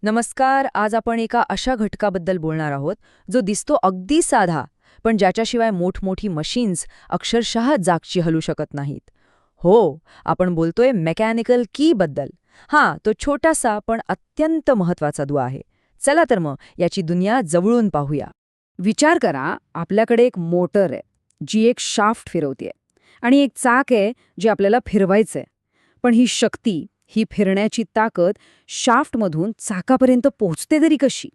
नमस्कार. आज आपण एका अशा घटकाबद्दल बोलणार आहोत जो दिसतो अगदी साधा, पण ज्याच्याशिवाय मोठमोठी मशीन्स अक्षरशः जागची हलू शकत नाहीत. हो, आपण बोलतोय मेकॅनिकल की बद्दल. हां, तो छोटासा पण अत्यंत महत्वाचा दुवा आहे. चला तर मग याची दुनिया जवळून पाहूया. विचार करा, आपल्याकडे एक मोटर आहे जी एक शाफ्ट फिरवतेय आणि एक चाक आहे जे आपल्याला फिरवायचंय. पण ही शक्ती, ही फिरण्याची ताकद शाफ्टमधून चाकापर्यंत पोहोचते तरी कशी?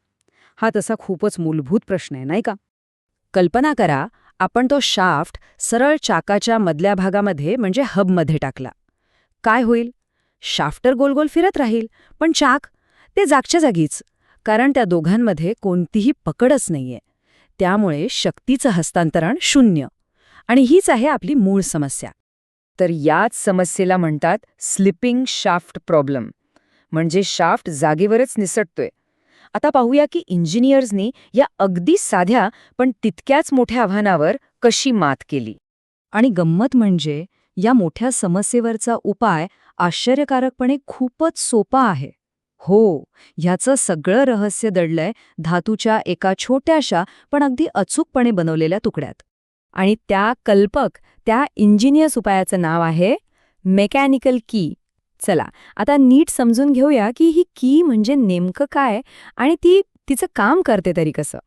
हा तसा खूपच मूलभूत प्रश्न आहे, नाही का? कल्पना करा, आपण तो शाफ्ट सरळ चाकाच्या मधल्या भागामध्ये म्हणजे हबमध्ये टाकला. काय होईल? शाफ्ट तर गोल गोल फिरत राहील, पण चाक ते जागच्या जागीच, कारण त्या दोघांमध्ये कोणतीही पकडच नाहीये. त्यामुळे शक्तीचं हस्तांतरण शून्य. आणि हीच आहे आपली मूळ समस्या. तर याच समस्येला म्हणतात स्लिपिंग शाफ्ट प्रॉब्लेम, म्हणजे शाफ्ट जागेवरच निसटतोय. आता पाहूया की इंजिनियर्सनी या अगदी साध्या पण तितक्याच मोठ्या आव्हानावर कशी मात केली. आणि गंमत म्हणजे या मोठ्या समस्येवरचा उपाय आश्चर्यकारकपणे खूपच सोपा आहे. हो, ह्याचं सगळं रहस्य दडलंय धातूच्या एका छोट्याशा पण अगदी अचूकपणे बनवलेल्या तुकड्यात. आणि त्या इंजिनियर्स उपायाचं नाव आहे मेकॅनिकल की. चला, आता नीट समजून घेऊया की ही की म्हणजे नेमकं काय आणि तिचं काम करते तरी कसं.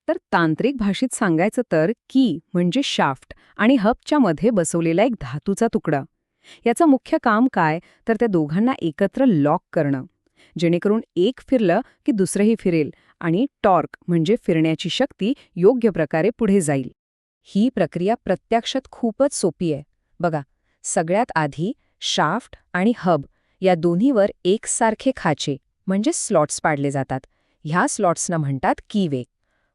तर तांत्रिक भाषेत सांगायचं तर की म्हणजे शाफ्ट आणि हबच्या मध्ये बसवलेला एक धातूचा तुकडा. याचं मुख्य काम काय, तर त्या दोघांना एकत्र लॉक करणं, जेणेकरून एक फिरलं की दुसरंही फिरेल आणि टॉर्क म्हणजे फिरण्याची शक्ती योग्य प्रकारे पुढे जाईल. ही प्रक्रिया प्रत्यक्षात खूपच सोपी आहे. बघा, सगळ्यात आधी शाफ्ट आणि हब या दोन्हीवर एकसारखे खाचे म्हणजे स्लॉट्स पाडले जातात. ह्या स्लॉट्सना म्हणतात कीवे.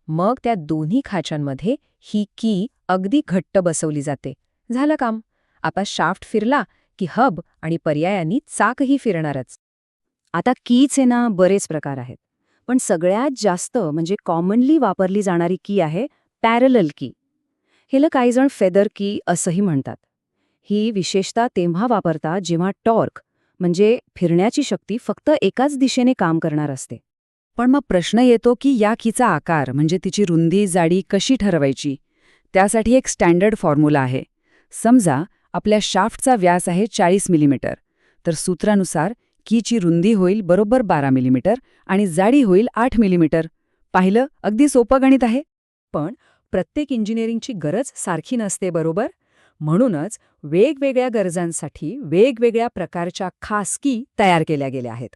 मग त्या दोन्ही खाचांमध्ये ही की अगदी घट्ट बसवली जाते. झालं काम. आता शाफ्ट फिरला की हब आणि पर्यायानी चाकही फिरणारच. आता कीचे ना बरेच प्रकार आहेत, पण सगळ्यात जास्त म्हणजे कॉमनली वापरली जाणारी की आहे पॅरलल की. हिला काहीजण फेदर की असंही म्हणतात. ही विशेषतः तेव्हा वापरतात जेव्हा टॉर्क म्हणजे फिरण्याची शक्ती फक्त एकाच दिशेने काम करणार असते. पण मग प्रश्न येतो की या कीचा आकार म्हणजे तिची रुंदी जाडी कशी ठरवायची? त्यासाठी एक स्टँडर्ड फॉर्म्युला आहे. समजा आपल्या शाफ्टचा व्यास आहे 40 मिलीमीटर, तर सूत्रानुसार कीची रुंदी होईल बरोबर 12 मिलीमीटर आणि जाडी होईल 8 मिलीमीटर. पाहिलं, अगदी सोपं गणित आहे. पण प्रत्येक इंजिनिअरिंगची गरज सारखी नसते, बरोबर? म्हणूनच वेगवेगळ्या गरजांसाठी वेगवेगळ्या प्रकारच्या खास की तयार केल्या गेल्या आहेत.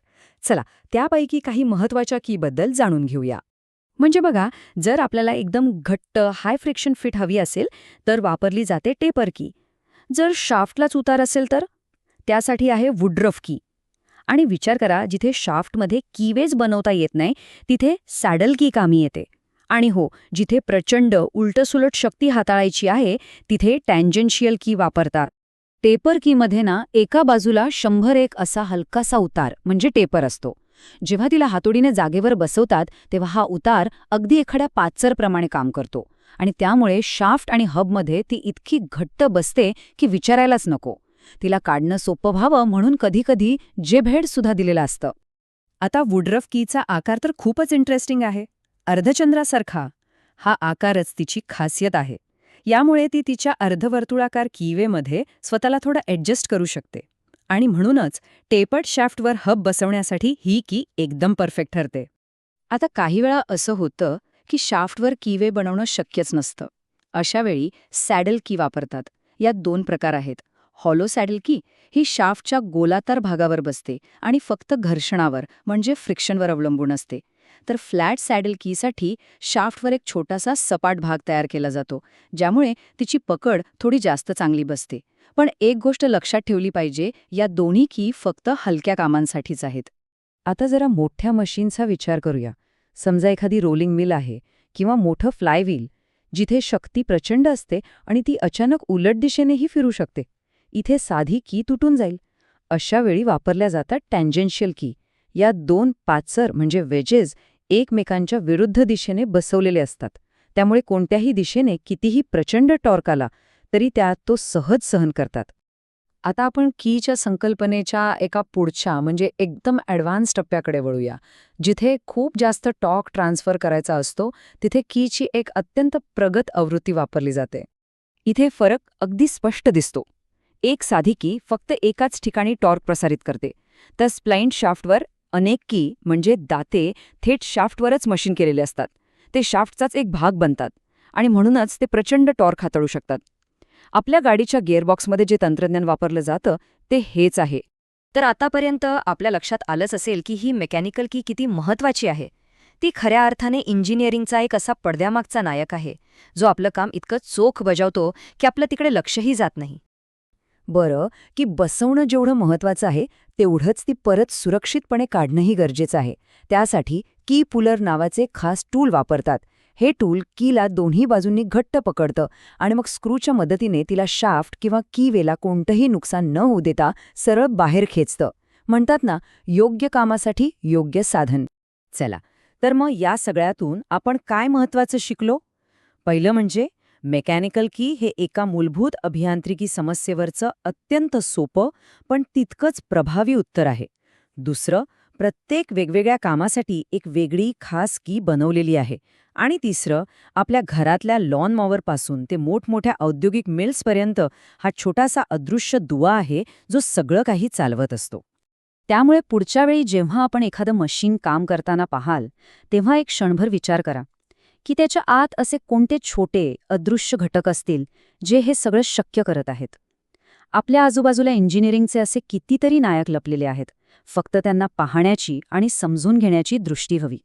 चला, त्यापैकी काही महत्त्वाच्या कीबद्दल जाणून घेऊया. म्हणजे बघा, जर आपल्याला एकदम घट्ट हाय फ्रिक्शन फिट हवी असेल तर वापरली जाते टेपर की. जर शाफ्टलाच उतार असेल तर त्यासाठी आहे वुडरफ की. आणि विचार करा, जिथे शाफ्टमध्ये कीवेज बनवता येत नाही तिथे सॅडल की कामी येते. आणि हो, जिथे प्रचंड उलटसुलट शक्ती हाताळायची आहे तिथे टँजेन्शियल की वापरतात. टेपर कीमध्ये ना एका बाजूला 101 असा हलकासा उतार म्हणजे टेपर असतो. जेव्हा तिला हातोडीने जागेवर बसवतात तेव्हा हा उतार अगदी एखाद्या पाचरप्रमाणे काम करतो आणि त्यामुळे शाफ्ट आणि हबमध्ये ती इतकी घट्ट बसते की विचारायलाच नको. तिला काढणं सोपं व्हावं म्हणून कधीकधी जेबहेड सुद्धा दिलेलं असतं. आता वुडरफ कीचा आकार तर खूपच इंटरेस्टिंग आहे. अर्धचंद्रासारखा हा आकारच तिची खासियत आहे. यामुळे ती तिच्या अर्धवर्तुळाकार कीवेमध्ये स्वतःला थोडं ॲडजस्ट करू शकते आणि म्हणूनच टेपर्ड शाफ्टवर हब बसवण्यासाठी ही की एकदम परफेक्ट ठरते. आता काही वेळा असं होतं की शाफ्टवर कीवे बनवणं शक्यच नसतं. अशा वेळी सॅडल की वापरतात. यात 2 प्रकार आहेत. हॉलो सॅडल की ही शाफ्टच्या गोलाकार भागावर बसते आणि फक्त घर्षणावर म्हणजे फ्रिक्शनवर अवलंबून असते. तर फ्लॅट सॅडल कीसाठी शाफ्टवर एक छोटासा सपाट भाग तयार केला जातो, ज्यामुळे तिची पकड थोडी जास्त चांगली बसते. पण एक गोष्ट लक्षात ठेवली पाहिजे, या दोन्ही की फक्त हलक्या कामांसाठीच आहेत. आता जरा मोठ्या मशीनचा विचार करूया. समजा एखादी रोलिंग मिल आहे किंवा मोठं फ्लायव्हील, जिथे शक्ती प्रचंड असते आणि ती अचानक उलट दिशेनेही फिरू शकते. इथे साधी की तुटून जाईल. अशा वेळी वापरल्या जातात टँजेन्शियल की. या 2 पाचर म्हणजे वेजेस एकमेकांच्या विरुद्ध दिशेने बसवलेले असतात. त्यामुळे कोणत्याही दिशेने कितीही प्रचंड टॉर्क आला तरी त्यात तो सहज सहन करतात. आता आपण कीच्या संकल्पनेच्या एका पुढच्या म्हणजे एकदम ॲडव्हान्स टप्प्याकडे वळूया. जिथे खूप जास्त टॉर्क ट्रान्सफर करायचा असतो, तिथे कीची एक अत्यंत प्रगत आवृत्ती वापरली जाते. इथे फरक अगदी स्पष्ट दिसतो. एक साधी की फक्त एकाच ठिकाणी टॉर्क प्रसारित करते, तर स्प्लाइंट शाफ्टवर अनेक की म्हणजे दाते थेट शाफ्टवरच मशीन केलेले असतात. ते शाफ्टचाच एक भाग बनतात आणि म्हणूनच ते प्रचंड टॉर्क हाताळू शकतात. आपल्या गाडीच्या गिअरबॉक्समध्ये जे तंत्रज्ञान वापरलं जातं ते हेच आहे. तर आतापर्यंत आपल्या लक्षात आलंच असेल की ही मेकॅनिकल की किती महत्वाची आहे. ती खऱ्या अर्थाने इंजिनिअरिंगचा एक असा पडद्यामागचा नायक आहे, जो आपलं काम इतकं चोख बजावतो की आपलं तिकडे लक्षही जात नाही. बरं, की बसवणं जेवढं महत्वाचं आहे, तेवढंच ती परत सुरक्षितपणे काढणंही गरजेचं आहे. त्यासाठी की पुलर नावाचे खास टूल वापरतात. हे टूल कीला दोन्ही बाजूंनी घट्ट पकडतं आणि मग स्क्रूच्या मदतीने तिला शाफ्ट किंवा कीवेला कोणतंही नुकसान न होऊ देता सरळ बाहेर खेचतं. म्हणतात ना, योग्य कामासाठी योग्य साधन. चला, तर मग या सगळ्यातून आपण काय महत्वाचं शिकलो? पहिलं म्हणजे मेकॅनिकल की हे एका मूलभूत अभियांत्रिकी समस्येवरचं अत्यंत सोपं पण तितकंच प्रभावी उत्तर आहे. दुसरं, प्रत्येक वेगवेगळ्या कामासाठी एक वेगळी खास की बनवलेली आहे. आणि तिसरं, आपल्या घरातल्या लॉन मॉवरपासून ते मोठमोठ्या औद्योगिक मिल्सपर्यंत हा छोटासा अदृश्य दुवा आहे, जो सगळं काही चालवत असतो. त्यामुळे पुढच्या वेळी जेव्हा आपण एखादं मशीन काम करताना पाहाल, तेव्हा एक क्षणभर विचार करा की त्याच्या आत असे कोणते छोटे, अदृश्य घटक असतील जे हे सगळं शक्य करत आहेत. आपल्या आजूबाजूला इंजिनिअरिंगचे असे कितीतरी नायक लपलेले आहेत. फक्त त्यांना पाहण्याची आणि समजून घेण्याची दृष्टी हवी.